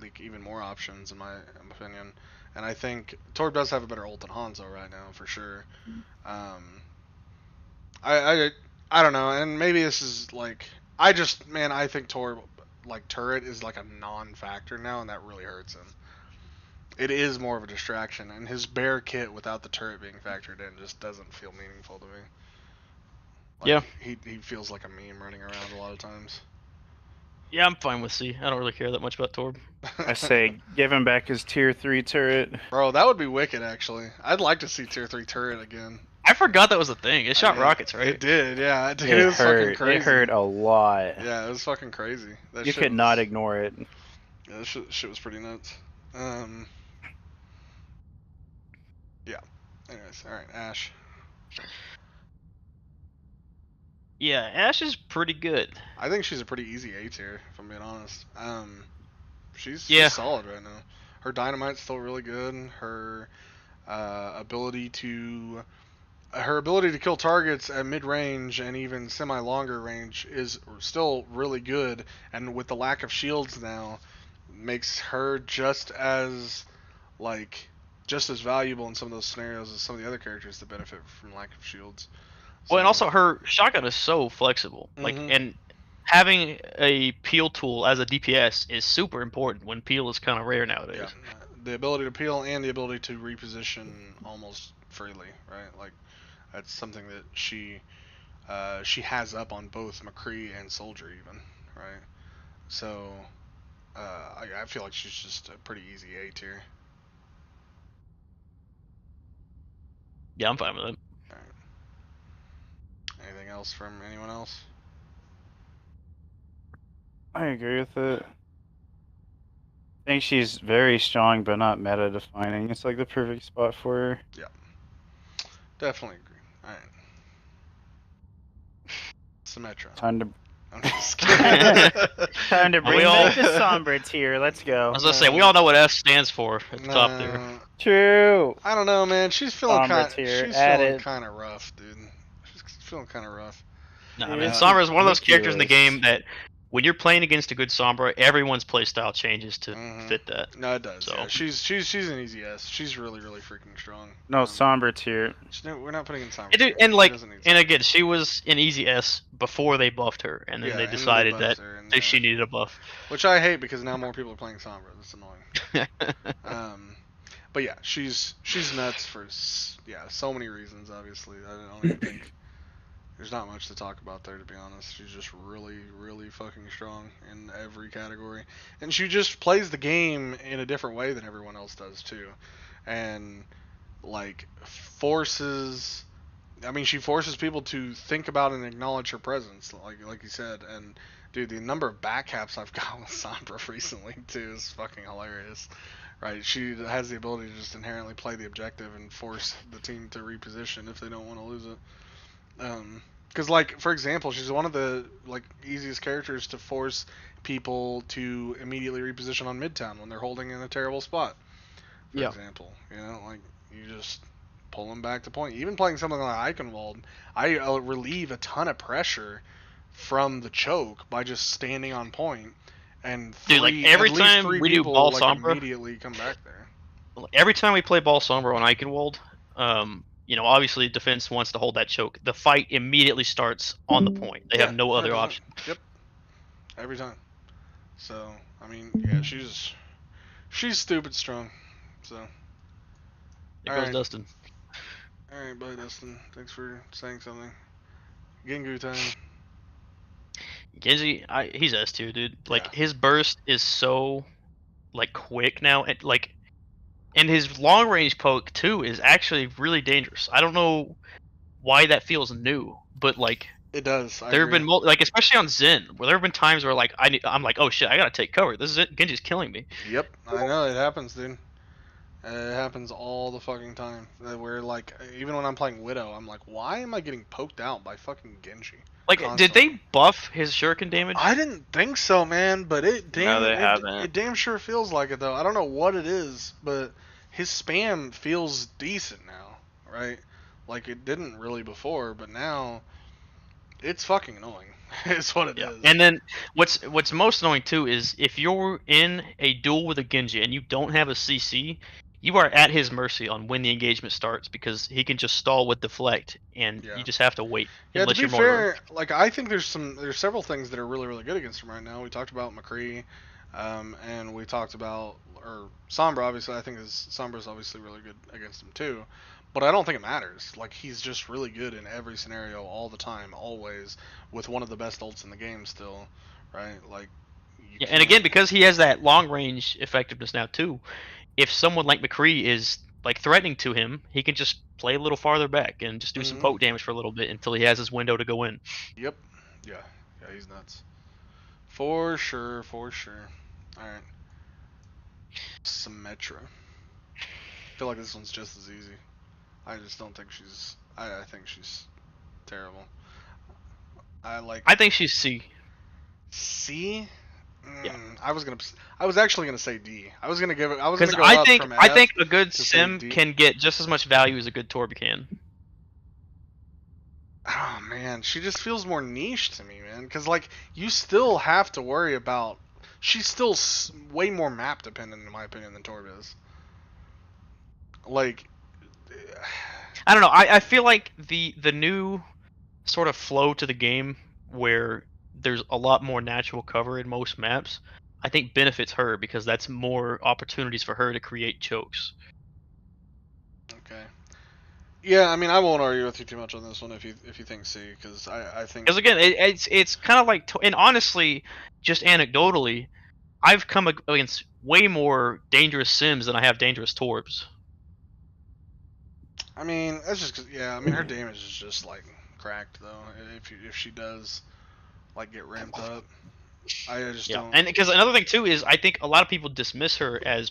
like even more options in my opinion. And I think Torb does have a better ult than Hanzo right now for sure. I don't know, and maybe this is like I think Torb like turret is like a non-factor now, and that really hurts him. It is more of a distraction, and his bear kit without the turret being factored in just doesn't feel meaningful to me. Like, Yeah. He feels like a meme running around a lot of times. Yeah, I'm fine with C. I don't really care that much about Torb. I say give him back his tier 3 turret. Bro, that would be wicked actually. I'd like to see tier 3 turret again. I forgot that was a thing. It shot Yeah, rockets, right? It did, yeah. Dude, It it was fucking hurt. crazy. It hurt a lot. Yeah, it was fucking crazy. That You shit could was, not ignore it. Yeah, that shit was pretty nuts. Yeah. Anyways, alright, Ashe. Yeah, Ashe is pretty good. I think she's a pretty easy A tier, if I'm being honest. She's Yeah. solid right now. Her dynamite's still really good. Her ability to kill targets at mid range and even semi longer range is still really good. And with the lack of shields now, makes her just as valuable in some of those scenarios as some of the other characters that benefit from lack of shields. Well, and So- also her shotgun is so flexible. Like, Mhm. and having a peel tool as a DPS is super important when peel is kind of rare nowadays. Yeah, the ability to peel and the ability to reposition almost freely, right? Like that's something that she has up on both McCree and Soldier even, right? So I feel like she's just a pretty easy A tier. Yeah, I'm fine with it. All right. Anything else from anyone else? I agree with it. I think she's very strong, but not meta defining. It's like the perfect spot for her. Definitely agree. All right. Symmetra. Time to I'm just kidding. time to We bring all- back the Sombra tier. Let's I go. was gonna say, we all know what S stands for at the top there. No, True. I don't know, man. She's feeling Sombra kind. tier, She's add feeling it. kind of rough, dude. She's feeling kind of rough. Nah, Yeah. man, Sombra is one of those characters in the Ridiculous. game that when you're playing against a good Sombra, everyone's playstyle changes to Mhm. fit that. No, it does. So- Yeah, she's an easy S. She's really freaking strong. No, Sombra tier. We're not putting in Sombra. And, dude, tier. and She like, doesn't need and Sombra. again, she was an easy S before they buffed her, and then Yeah, they and then decided buffed that her, and, she needed a buff. which I hate because now more people are playing Sombra. That's annoying. But yeah, she's nuts for so many reasons. Obviously, I don't even think there's not much to talk about there, to be honest. She's just really fucking strong in every category, and she just plays the game in a different way than everyone else does too, and like forces. I mean, she forces people to think about and acknowledge her presence, like you said. And dude, the number of backcaps I've got with Sombra recently too is fucking hilarious. Right, she has the ability to just inherently play the objective and force the team to reposition if they don't want to lose it. Because, like, for example, she's one of the easiest characters to force people to immediately reposition on Midtown when they're holding in a terrible spot. For Yeah. example, like you just pull them back to point. Even playing something like Eichenwald, I relieve a ton of pressure from the choke by just standing on point. And Dude, like, every at least time three we do people, ball like, Sombra- immediately come back there. Every time we play ball Sombra on Eichenwald, obviously defense wants to hold that choke. The fight immediately starts on the point. They have no other 100%. option. Yep. Every time. So, I mean, yeah, she's stupid strong. So, There All goes right. Dustin. alright, bye, Dustin. Thanks for saying something. Gengu time. Genji, he's S tier, dude. Like, Yeah. his burst is so quick now, and his long range poke too is actually really dangerous. I don't know why that feels new, but like It does. I there have agree. been like especially on Zen, where there have been times where like I'm like, oh shit, I gotta take cover. This is it. Genji's killing me. Yep, I know it happens, dude. It happens all the fucking time. Where like even when I'm playing Widow, I'm like, why am I getting poked out by fucking Genji? Like, did Constantly. they buff his shuriken damage? I didn't think so, man. But No, they it haven't. damn sure feels like it though. I don't know what it is, but his spam feels decent now, right? Like it didn't really before, but now it's fucking annoying. It's what it is. And then what's most annoying too is if you're in a duel with a Genji and you don't have a CC, you are at his mercy on when the engagement starts because he can just stall with deflect, and Yeah. you just have to wait. Yeah, to unless be you're mortar. fair, like I think there's several things that are really really good against him right now. We talked about McCree, and we talked about Sombra. Obviously, I think Sombra's obviously really good against him too. But I don't think it matters. Like he's just really good in every scenario, all the time, always, with one of the best ults in the game still, right? Like. Yeah, and again, because he has that long range effectiveness now too, if someone like McCree is like threatening to him, he can just play a little farther back and just do some poke damage for a little bit until he has his window to go in. Yep. Yeah, he's nuts. For sure, for sure. Alright. Symmetra. I feel like this one's just as easy. I just don't think she's... I think she's terrible. I think she's C. C? Yeah. I was actually gonna say D. I was gonna give it... Because go I up think from I F think a good to say sim D. can get just as much value as a good Torb can. Oh man, she just feels more niche to me, man. Because like you still have to worry about. She's still way more map dependent, in my opinion, than Torb is. Like, I don't know. I feel like the new sort of flow to the game where there's a lot more natural cover in most maps, I think benefits her because that's more opportunities for her to create chokes. okay. Yeah, I mean, I won't argue with you too much on this one if you think C, because I think. Because again, it's kind of like, and honestly, just anecdotally, I've come against way more dangerous sims than I have dangerous Torbs. I mean, that's just 'cause, yeah. I mean, her damage is just like cracked though. If she does like get ramped up, I just don't. And because another thing too is I think a lot of people dismiss her as,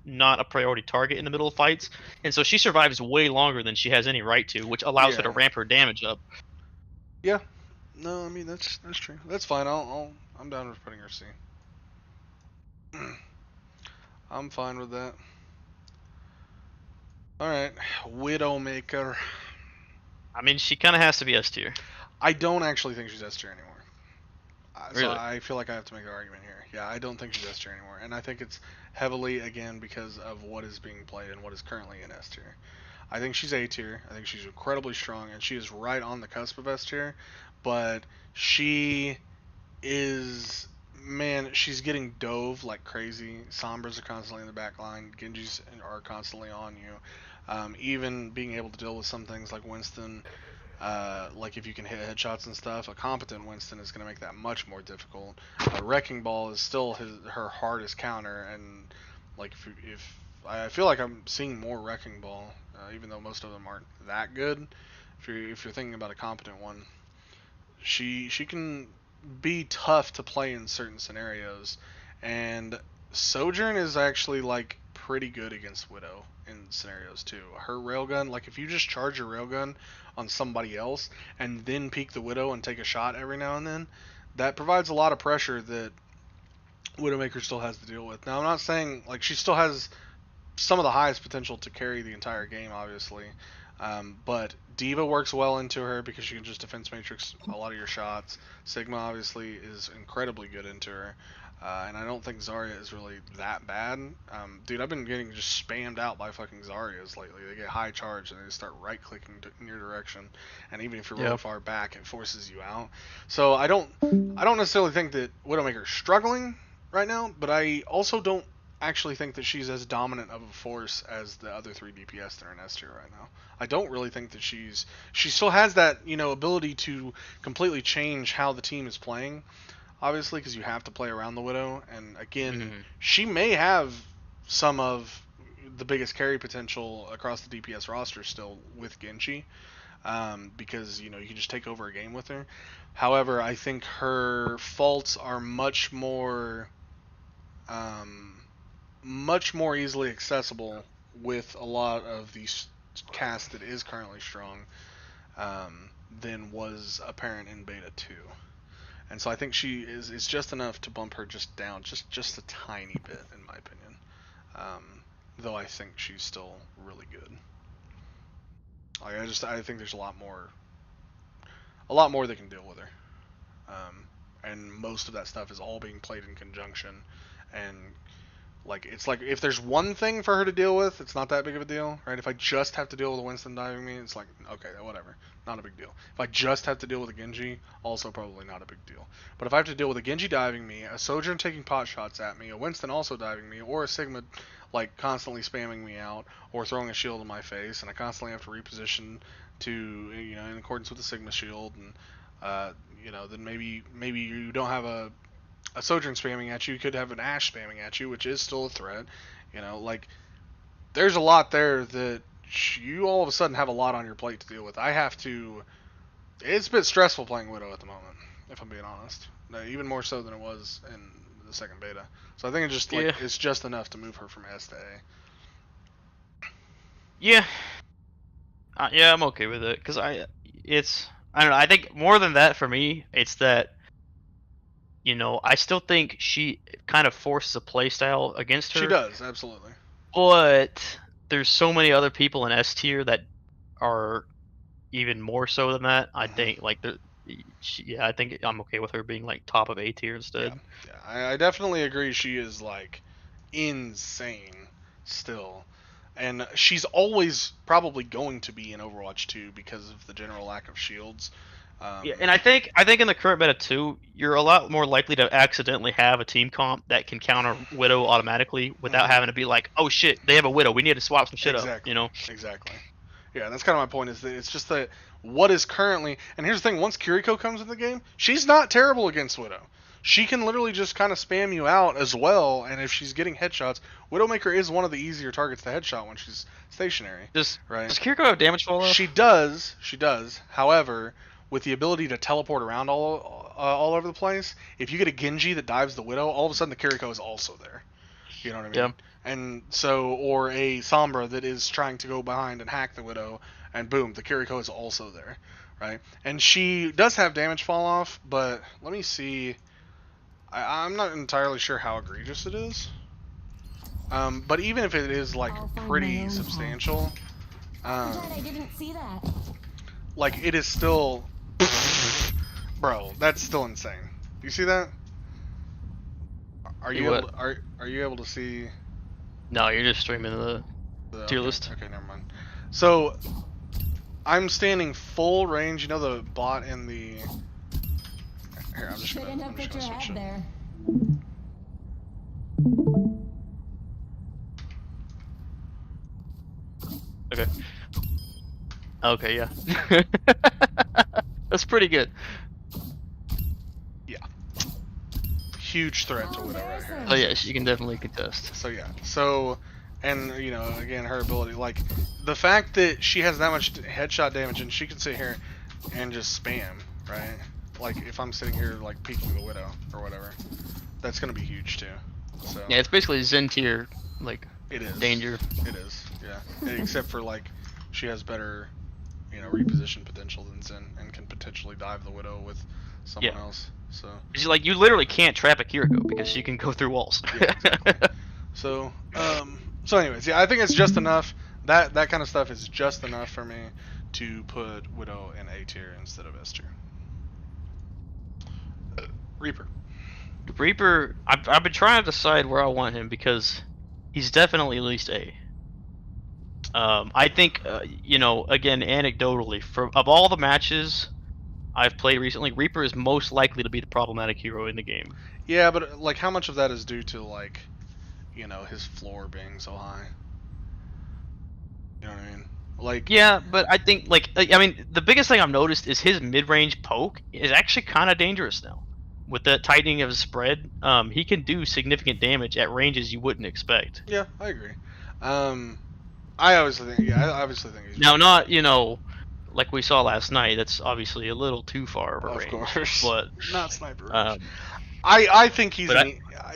not a priority target in the middle of fights, and so she survives way longer than she has any right to, which allows her to ramp her damage up. Yeah. No, I mean that's true. That's fine. I'm down with putting her C. I'm fine with that. All right, Widowmaker. I mean, she kind of has to be S tier. I don't actually think she's S tier anymore. So Really? I feel like I have to make an argument here. Yeah, I don't think she's S tier anymore, and I think it's heavily again because of what is being played and what is currently in S tier. I think she's A tier. I think she's incredibly strong, and she is right on the cusp of S tier. But she is, man, she's getting dove like crazy. Sombras are constantly in the back line. Genjis are constantly on you. Even being able to deal with some things like Winston, like if you can hit headshots and stuff, a competent Winston is going to make that much more difficult. Wrecking Ball is still her hardest counter, and like if I feel like I'm seeing more Wrecking Ball, even though most of them aren't that good. If you're thinking about a competent one, she can be tough to play in certain scenarios, and Sojourn is actually like pretty good against Widow in scenarios too. Her railgun, like if you just charge your railgun on somebody else and then peek the Widow and take a shot every now and then, that provides a lot of pressure that Widowmaker still has to deal with. Now I'm not saying like she still has some of the highest potential to carry the entire game, obviously. But Diva works well into her because she can just defense matrix a lot of your shots. Sigma obviously is incredibly good into her. And I don't think Zarya is really that bad. Dude, I've been getting just spammed out by fucking Zaryas lately. They get high charge and they start right clicking in your direction. And even if you're really far back, it forces you out. So I don't necessarily think that Widowmaker is struggling right now, but I also don't actually think that she's as dominant of a force as the other three DPS that are in S tier right now. I don't really think that she still has that, ability to completely change how the team is playing, obviously, because you have to play around the Widow, and again, she may have some of the biggest carry potential across the DPS roster still with Genji. because you can just take over a game with her. However, I think her faults are much more easily accessible with a lot of the cast that is currently strong than was apparent in beta 2. And so I think it's just enough to bump her just down, just a tiny bit, in my opinion. Though I think she's still really good. Like I think there's a lot more they can deal with her. And most of that stuff is all being played in conjunction, and it's like if there's one thing for her to deal with, it's not that big of a deal, right? If I just have to deal with a Winston diving me, it's like, okay, whatever, not a big deal. If I just have to deal with a Genji, also probably not a big deal. But if I have to deal with a Genji diving me, a Sojourn taking pot shots at me, a Winston also diving me, or a Sigma constantly spamming me out, or throwing a shield in my face, and I constantly have to reposition to, in accordance with the Sigma shield, and then maybe you don't have a Sojourn spamming at you, could have an Ashe spamming at you, which is still a threat. There's a lot there that you all of a sudden have a lot on your plate to deal with. It's a bit stressful playing Widow at the moment, if I'm being honest. Even more so than it was in the second beta. So I think it's just enough to move her from S to A. Yeah. Yeah, I'm okay with it, because I don't know, I think more than that for me, it's that I still think she kind of forces a playstyle against her. She does, absolutely. But there's so many other people in S tier that are even more so than that. I think I think I'm okay with her being top of A tier instead. Yeah, I definitely agree. She is insane still, and she's always probably going to be in Overwatch 2 because of the general lack of shields. Yeah, and I think in the current meta too, you're a lot more likely to accidentally have a team comp that can counter Widow automatically without having to be like, oh shit, they have a Widow, we need to swap some shit up. Exactly. Yeah, that's kind of my point. Is that it's just that what is currently, and here's the thing: once Kiriko comes in the game, she's not terrible against Widow. She can literally just kind of spam you out as well, and if she's getting headshots, Widowmaker is one of the easier targets to headshot when she's stationary. Does Kiriko have damage fall off? She does. However, with the ability to teleport around all over the place, if you get a Genji that dives the Widow, all of a sudden the Kiriko is also there. You know what I mean? Yeah. And so, or a Sombra that is trying to go behind and hack the Widow, and boom, the Kiriko is also there, right? And she does have damage fall off, but let me see. I'm not entirely sure how egregious it is. But even if it is pretty substantial, I didn't see that. it is still, bro, that's still insane. Do you see that? Are you able to see? No, you're just streaming the tier list. Okay, never mind. So I'm standing full range. You know the bot in the. Here, I'm just gonna switch it. There. Okay. Okay, yeah. That's pretty good. Yeah. Huge threat to Widow right here. Oh yeah, she can definitely contest. So yeah. So, and again, her ability, the fact that she has that much headshot damage and she can sit here and just spam, right? If I'm sitting here peeking the Widow or whatever, that's gonna be huge too. So yeah, it's basically Zen tier, it is danger. It is, yeah. Except for she has better, reposition potential than Zen and can potentially dive the Widow with someone else. So you literally can't trap a Kiriko because she can go through walls. Yeah, exactly. So anyways, yeah, I think it's just enough. That kind of stuff is just enough for me to put Widow in A tier instead of S tier. Reaper, I've been trying to decide where I want him because he's definitely at least A. I think, again, anecdotally, of all the matches I've played recently, Reaper is most likely to be the problematic hero in the game. Yeah, but how much of that is due to his floor being so high? You know what I mean? Yeah, but I think the biggest thing I've noticed is his mid-range poke is actually kind of dangerous now. With the tightening of his spread, he can do significant damage at ranges you wouldn't expect. Yeah, I agree. I obviously think he's now not like we saw last night, that's obviously a little too far of a Of range. course. But Not sniper range. um, I think he's but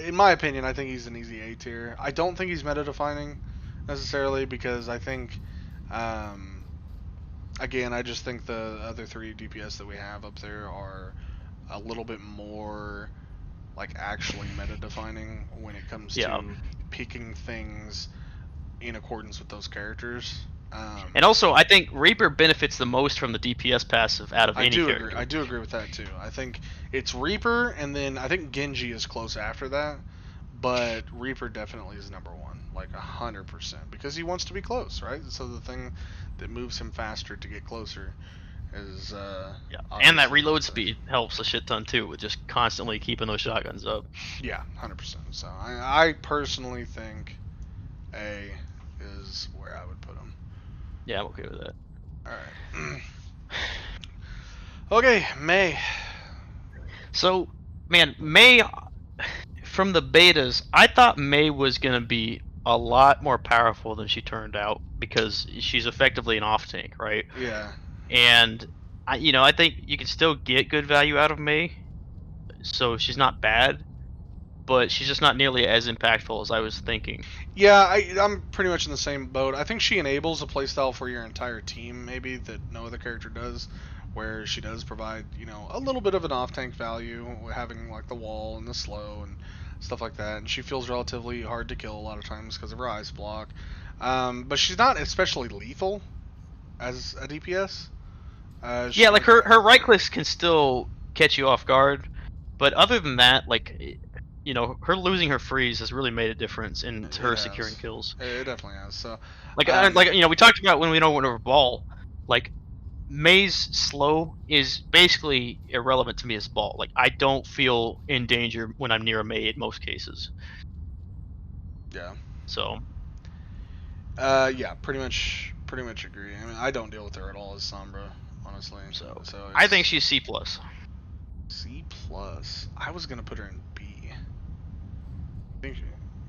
in my opinion, I think he's an easy A tier. I don't think he's meta defining necessarily because I think, again, I just think the other 3 DPS that we have up there are a little bit more like actually meta defining when it comes Yeah. to picking things in accordance with those characters. And also, I think Reaper benefits the most from the DPS passive out of I any do character. agree. I do agree with that too. I think it's Reaper, and then I think Genji is close after that. But Reaper definitely is number 1, like 100%, because he wants to be close, right? So the thing that moves him faster to get closer is Yeah. And that obviously reload faster. speed helps a shit ton too, with just constantly keeping those shotguns up. Yeah, 100%. So I personally think A is where I would put him. Yeah, I'm okay with that. All right. Okay, May. So, man, May, from the betas, I thought May was going to be a lot more powerful than she turned out because she's effectively an off tank, right? Yeah. And, I think you can still get good value out of May, so she's not bad, but she's just not nearly as impactful as I was thinking. Yeah, I'm pretty much in the same boat. I think she enables a playstyle for your entire team, maybe, that no other character does, where she does provide, a little bit of an off-tank value, having, like, the wall and the slow and stuff like that, and she feels relatively hard to kill a lot of times because of her ice block. But she's not especially lethal as a DPS. Yeah, like her right clicks can still catch you off guard, but other than that, like, her losing her freeze has really made a difference in her securing kills. It definitely has. So, Like, we talked about when we don't win over ball, like May's slow is basically irrelevant to me as ball. Like, I don't feel in danger when I'm near a May in most cases. yeah. So, Yeah, pretty much agree. I mean, I don't deal with her at all as Sombra, honestly. so I it's think she's C plus. C plus. I was gonna put her in B. I think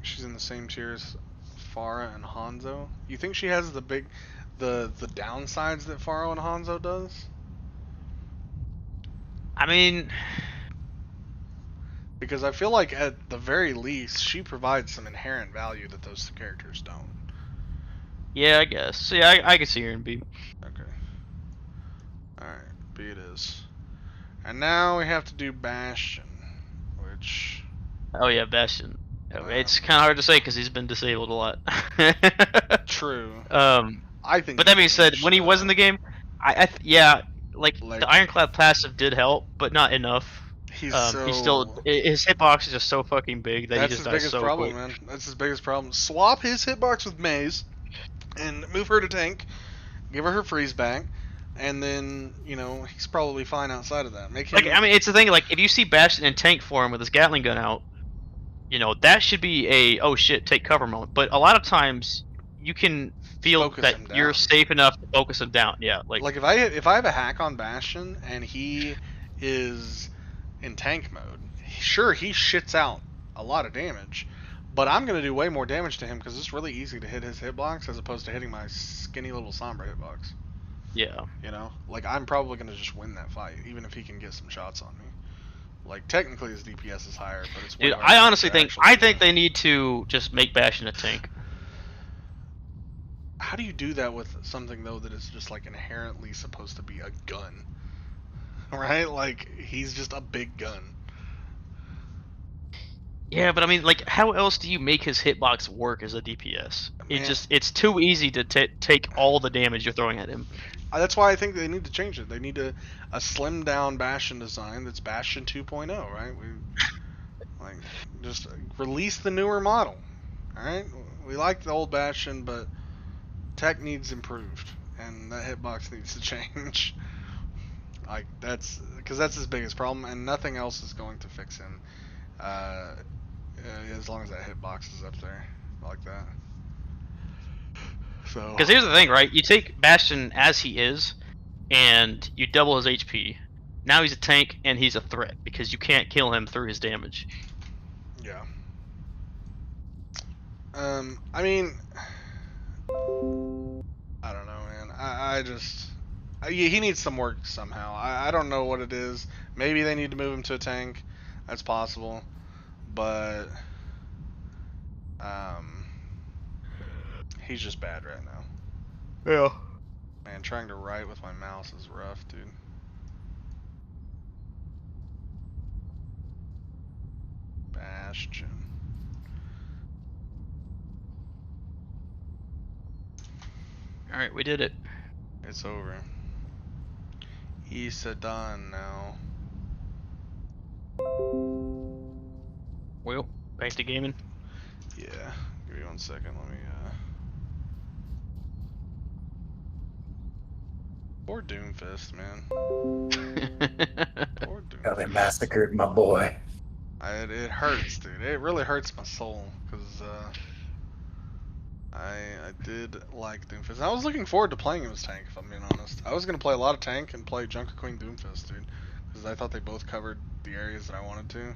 she's in the same tier as Pharah and Hanzo. You think she has the downsides that Pharah and Hanzo does? I mean, Because I feel like at the very least she provides some inherent value that those characters don't. yeah, I guess. So, yeah, I can see her in B. Okay. Alright, B it is. And now we have to do Bastion, which... Oh yeah, Bastion. It's kind of hard to say because he's been disabled a lot. True. I think. But that being said, when he was in the game, yeah, like Like- the Ironclad passive did help, but not enough. He's He's still his hitbox is just so fucking big that he That's just his dies biggest so problem, quick. man. That's his biggest problem. Swap his hitbox with Maze, and move her to tank. Give her freeze back, and then he's probably fine outside of that. Make him. Like, I mean, it's the thing. Like, if you see Bastion in tank form with his Gatling gun out, that should be a oh shit, take cover moment. But a lot of times you can feel Focus that him you're down. safe enough to focus him down. Yeah, like if I have a hack on Bastion and he is in tank mode, sure he shits out a lot of damage, but I'm gonna do way more damage to him because it's really easy to hit his hitbox as opposed to hitting my skinny little Sombra hitbox. yeah. Like I'm probably gonna just win that fight, even if he can get some shots on me. Like technically his DPS is higher, but it's way Dude, harder I honestly to think actually- they need to just make Bastion a tank. How do you do that with something though that is just like inherently supposed to be a gun? Right? Like he's just a big gun. Yeah, but I mean, like, how else do you make his hitbox work as a DPS? Man. It's too easy to take all the damage you're throwing at him. That's why I think they need to change it. They need a slim down Bastion design that's Bastion 2.0, right? Like just release the newer model. All right? We like the old Bastion, but tech needs improved, and that hitbox needs to change. Like that's because that's his biggest problem, and nothing else is going to fix him. As long as that hitbox is up there like that. So. Because here's the thing, right? You take Bastion as he is, and you double his HP. Now he's a tank, and he's a threat because you can't kill him through his damage. Yeah. I mean, I don't know, man. Yeah, he needs some work somehow. I don't know what it is. Maybe they need to move him to a tank. That's possible. But he's just bad right now. Yeah. Man, trying to write with my mouse is rough, dude. Bastion. All right, we did it. It's over. Issa done now. Well, back to gaming. Yeah. Give me 1 second. Let me. Poor Doomfist, man. Poor Oh, they Doomfist. massacred my boy. It hurts, dude. It really hurts my soul because I did like Doomfist. I was looking forward to playing him as tank, if I'm being honest. I was gonna play a lot of tank and play Junker Queen Doomfist, dude, because I thought they both covered the areas that I wanted to.